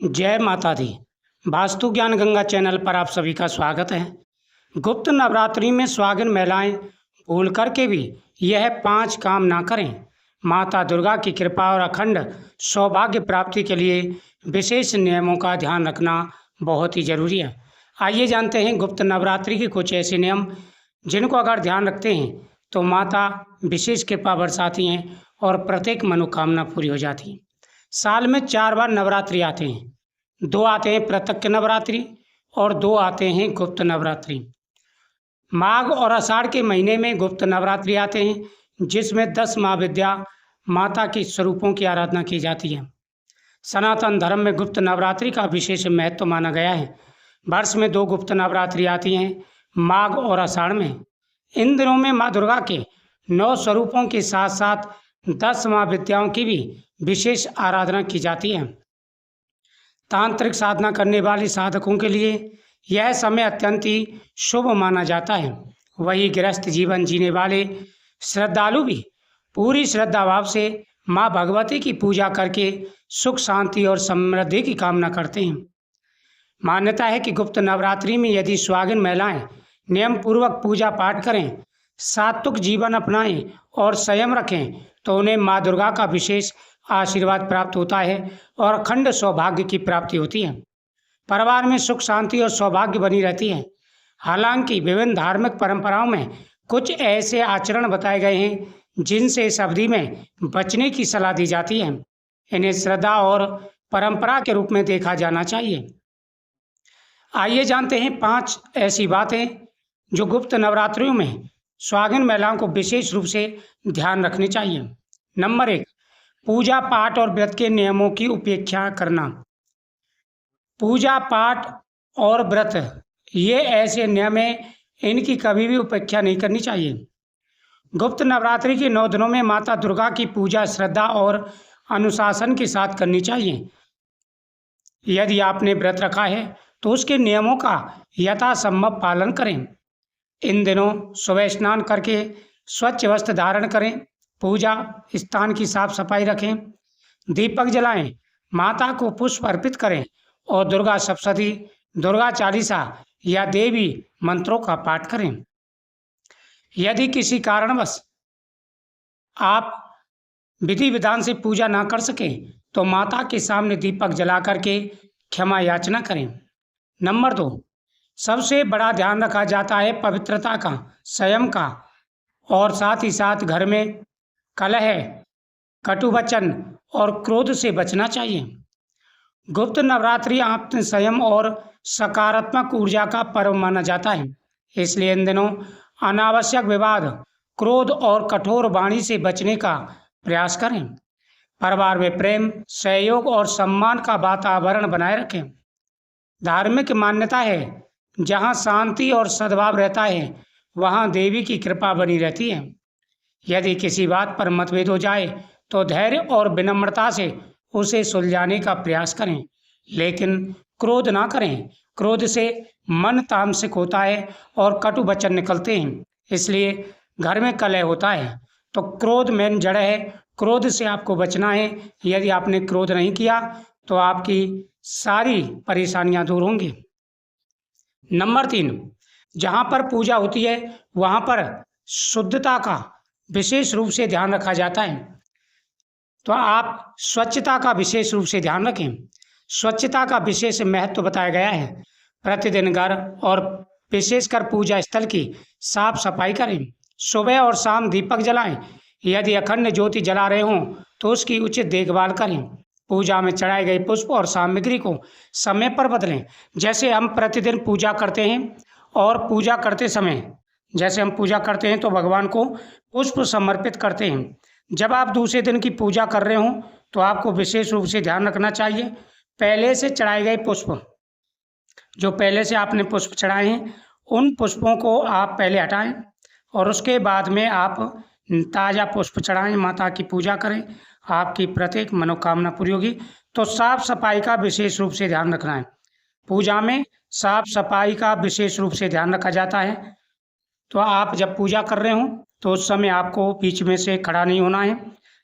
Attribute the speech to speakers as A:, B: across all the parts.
A: जय माता दी। वास्तु ज्ञान गंगा चैनल पर आप सभी का स्वागत है। गुप्त नवरात्रि में सुहागिन महिलाएं भूल करके भी यह 5 काम ना करें। माता दुर्गा की कृपा और अखंड सौभाग्य प्राप्ति के लिए विशेष नियमों का ध्यान रखना बहुत ही जरूरी है। आइए जानते हैं गुप्त नवरात्रि के कुछ ऐसे नियम जिनको अगर ध्यान रखते हैं तो माता विशेष कृपा बरसाती हैं और प्रत्येक मनोकामना पूरी हो जाती है। साल में 4 बार नवरात्रि आते हैं। 2 आते हैं प्रत्यक्ष नवरात्रि और 2 आते हैं गुप्त नवरात्रि। माघ और आषाढ़ के महीने में गुप्त नवरात्रि आते हैं, जिसमें 10 महाविद्या माता के स्वरूपों की आराधना की जाती है। सनातन धर्म में गुप्त नवरात्रि का विशेष महत्व माना गया है। वर्ष में 2 गुप्त नवरात्रि आती हैं, माघ और आषाढ़ में। इन दिनों में माँ दुर्गा के 9 स्वरूपों के साथ साथ 10 महाविद्याओं की भी विशेष आराधना की जाती है। तांत्रिक साधना करने वाले साधकों के लिए यह समय अत्यंत ही शुभ माना जाता है। वही गृहस्थ जीवन जीने वाले श्रद्धालु भी पूरी श्रद्धा भाव से माँ भगवती की पूजा करके सुख शांति और समृद्धि की कामना करते हैं। मान्यता है कि गुप्त नवरात्रि में यदि सुहागिन महिलाएं नियम पूर्वक पूजा पाठ करें, सात्विक जीवन अपनाएं और संयम रखें तो उन्हें माँ दुर्गा का विशेष आशीर्वाद प्राप्त होता है और अखंड सौभाग्य की प्राप्ति होती है। परिवार में सुख शांति और सौभाग्य बनी रहती है। हालांकि विभिन्न धार्मिक परंपराओं में कुछ ऐसे आचरण बताए गए हैं जिनसे इस अवधि में बचने की सलाह दी जाती है। इन्हें श्रद्धा और परंपरा के रूप में देखा जाना चाहिए। आइए जानते हैं 5 ऐसी बातें जो गुप्त नवरात्रियों में सुहागिन महिलाओं को विशेष रूप से ध्यान रखनी चाहिए। नंबर 1, पूजा पाठ और व्रत के नियमों की उपेक्षा करना। पूजा पाठ और व्रत ये ऐसे नियम हैं, इनकी कभी भी उपेक्षा नहीं करनी चाहिए। गुप्त नवरात्रि के 9 दिनों में माता दुर्गा की पूजा श्रद्धा और अनुशासन के साथ करनी चाहिए। यदि आपने व्रत रखा है तो उसके नियमों का यथासंभव पालन करें। इन दिनों सुबह स्नान करके स्वच्छ वस्त्र धारण करें, पूजा स्थान की साफ सफाई रखें, दीपक जलाएं, माता को पुष्प अर्पित करें और दुर्गा सप्तशती, दुर्गा चालीसा या देवी मंत्रों का पाठ करें। यदि किसी कारणवश आप विधि विधान से पूजा ना कर सकें तो माता के सामने दीपक जला करके क्षमा याचना करें। नंबर 2, सबसे बड़ा ध्यान रखा जाता है पवित्रता का, संयम का और साथ ही साथ घर में कलह, कटु वचन और क्रोध से बचना चाहिए। गुप्त नवरात्रि आत्म संयम और सकारात्मक ऊर्जा का पर्व माना जाता है, इसलिए इन दिनों अनावश्यक विवाद, क्रोध और कठोर वाणी से बचने का प्रयास करें। परिवार में प्रेम, सहयोग और सम्मान का वातावरण बनाए रखें। धार्मिक मान्यता है जहाँ शांति और सद्भाव रहता है वहाँ देवी की कृपा बनी रहती है। यदि किसी बात पर मतभेद हो जाए तो धैर्य और विनम्रता से उसे सुलझाने का प्रयास करें, लेकिन क्रोध ना करें। क्रोध से मन तामसिक होता है और कटु वचन निकलते हैं, इसलिए घर में कलह होता है। तो क्रोध मेन जड़ है, क्रोध से आपको बचना है। यदि आपने क्रोध नहीं किया तो आपकी सारी परेशानियां दूर होंगी। नंबर 3, जहाँ पर पूजा होती है वहाँ पर शुद्धता का विशेष रूप से ध्यान रखा जाता है, तो आप स्वच्छता का विशेष रूप से ध्यान रखें। स्वच्छता का विशेष महत्व बताया गया है। प्रतिदिन घर और विशेषकर पूजा स्थल की साफ सफाई करें। सुबह और शाम दीपक जलाएं। यदि अखंड ज्योति जला रहे हों तो उसकी उचित देखभाल करें। पूजा में चढ़ाए गए पुष्प और सामग्री को समय पर बदलें। जैसे हम प्रतिदिन पूजा करते हैं और पूजा करते समय जैसे हम पूजा करते हैं तो भगवान को पुष्प समर्पित करते हैं। जब आप दूसरे दिन की पूजा कर रहे हों तो आपको विशेष रूप से ध्यान रखना चाहिए, पहले से चढ़ाए गए पुष्प, जो पहले से आपने पुष्प चढ़ाए हैं उन पुष्पों को आप पहले हटाएं और उसके बाद में आप ताज़ा पुष्प चढ़ाएं, माता की पूजा करें, आपकी प्रत्येक मनोकामना पूरी होगी। तो साफ सफाई का विशेष रूप से ध्यान रखना है। पूजा में साफ सफाई का विशेष रूप से ध्यान रखा जाता है। तो आप जब पूजा कर रहे हों तो उस समय आपको बीच में से खड़ा नहीं होना है।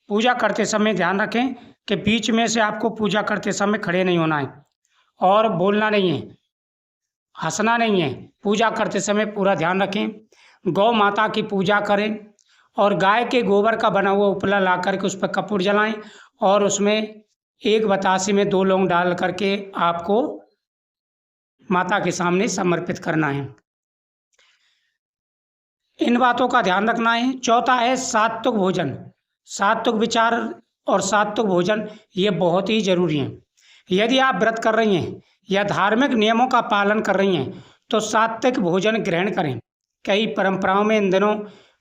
A: पूजा करते समय ध्यान रखें कि बीच में से आपको पूजा करते समय खड़े नहीं होना है। और बोलना नहीं है, हंसना नहीं है। पूजा करते समय पूरा ध्यान रखें। गौ माता की पूजा करें और गाय के गोबर का बना हुआ उपला ला करके उस पर कपूर जलाएं और उसमें एक बतासे में 2 लौंग डाल करके आपको माता के सामने समर्पित करना है। इन बातों का ध्यान रखना है। चौथा है सात्विक भोजन। सात्विक विचार और सात्विक भोजन ये बहुत ही जरूरी है। यदि आप व्रत कर रही हैं या धार्मिक नियमों का पालन कर रही हैं तो सात्विक भोजन ग्रहण करें। कई परंपराओं में इन दिनों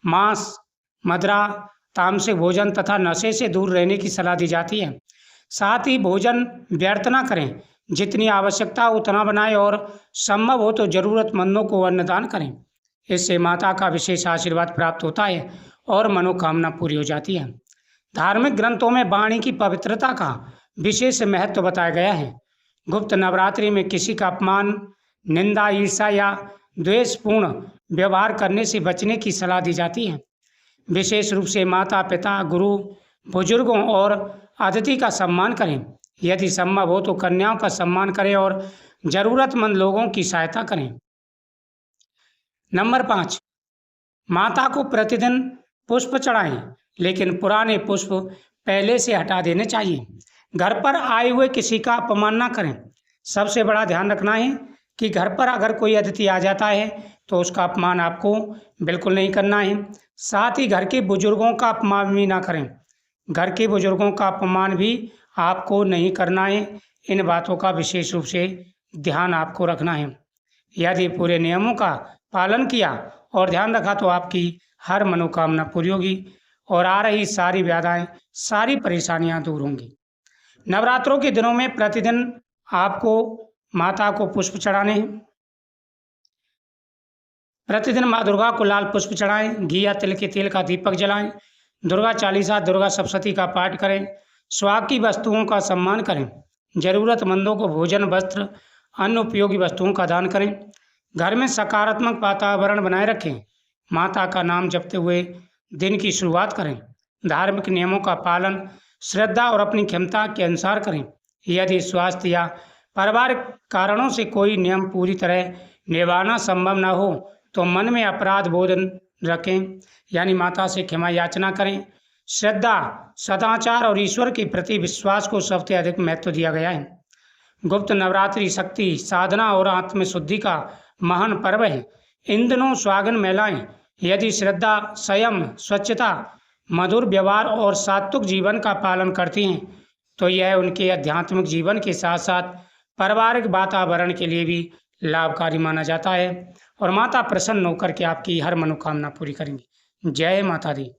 A: मांस, मदिरा, तामसिक भोजन तथा नशे से दूर रहने की सलाह दी जाती है। साथ ही भोजन व्यर्थ ना करें, जितनी आवश्यकता उतना बनाएं और संभव हो तो जरूरतमंदों को अन्नदान करें। इससे माता का विशेष आशीर्वाद प्राप्त होता है और मनोकामना पूरी हो जाती है। धार्मिक ग्रंथों में वाणी की पवित्रता का विशेष महत्व बताया गया है। गुप्त नवरात्रि में किसी का अपमान, निंदा, ईर्ष्या या द्वेषपूर्ण व्यवहार करने से बचने की सलाह दी जाती है। विशेष रूप से माता पिता, गुरु, बुजुर्गों और अतिथि का सम्मान करें। यदि संभव हो तो कन्याओं का सम्मान करें और जरूरतमंद लोगों की सहायता करें। नंबर 5, माता को प्रतिदिन पुष्प चढ़ाएं, लेकिन पुराने पुष्प पहले से हटा देने चाहिए। घर पर आए हुए किसी का अपमान ना करें। सबसे बड़ा ध्यान रखना है कि घर पर अगर कोई अतिथि आ जाता है तो उसका अपमान आपको बिल्कुल नहीं करना है। साथ ही घर के बुजुर्गों का अपमान भी ना करें। घर के बुजुर्गों का अपमान भी आपको नहीं करना है। इन बातों का विशेष रूप से ध्यान आपको रखना है। यदि पूरे नियमों का पालन किया और ध्यान रखा तो आपकी हर मनोकामना पूरी होगी और आ रही सारी बाधाएं, सारी परेशानियां दूर होंगी। नवरात्रों के दिनों में प्रतिदिन आपको माता को पुष्प चढ़ाने हैं। प्रतिदिन माँ दुर्गा को लाल पुष्प चढ़ाएं, घी या तिल के तेल का दीपक जलाएं, दुर्गा चालीसा, दुर्गा सप्तशती का पाठ करें, सुहाग की वस्तुओं का सम्मान करें, जरूरतमंदों को भोजन, वस्त्र, अन्य उपयोगी वस्तुओं का दान करें। घर में सकारात्मक वातावरण बनाए रखें। माता का नाम जपते हुए दिन की शुरुआत करें। धार्मिक नियमों का पालन श्रद्धा और अपनी क्षमता के अनुसार करें। यदि स्वास्थ्य या पारिवारिक कारणों से कोई नियम पूरी तरह निभाना संभव न हो तो मन में अपराध बोध रखें, यानी माता से क्षमा याचना करें। श्रद्धा, सदाचार और ईश्वर के प्रति विश्वास को सबसे अधिक महत्व दिया गया है। गुप्त नवरात्रि शक्ति, साधना और आत्मशुद्धि का महान पर्व है। इन दिनों सुहागन महिलाएं यदि श्रद्धा, संयम, स्वच्छता, मधुर व्यवहार और सात्विक जीवन का पालन करती हैं तो यह उनके आध्यात्मिक जीवन के साथ साथ पारिवारिक वातावरण के लिए भी लाभकारी माना जाता है और माता प्रसन्न होकर के आपकी हर मनोकामना पूरी करेंगी। जय माता दी।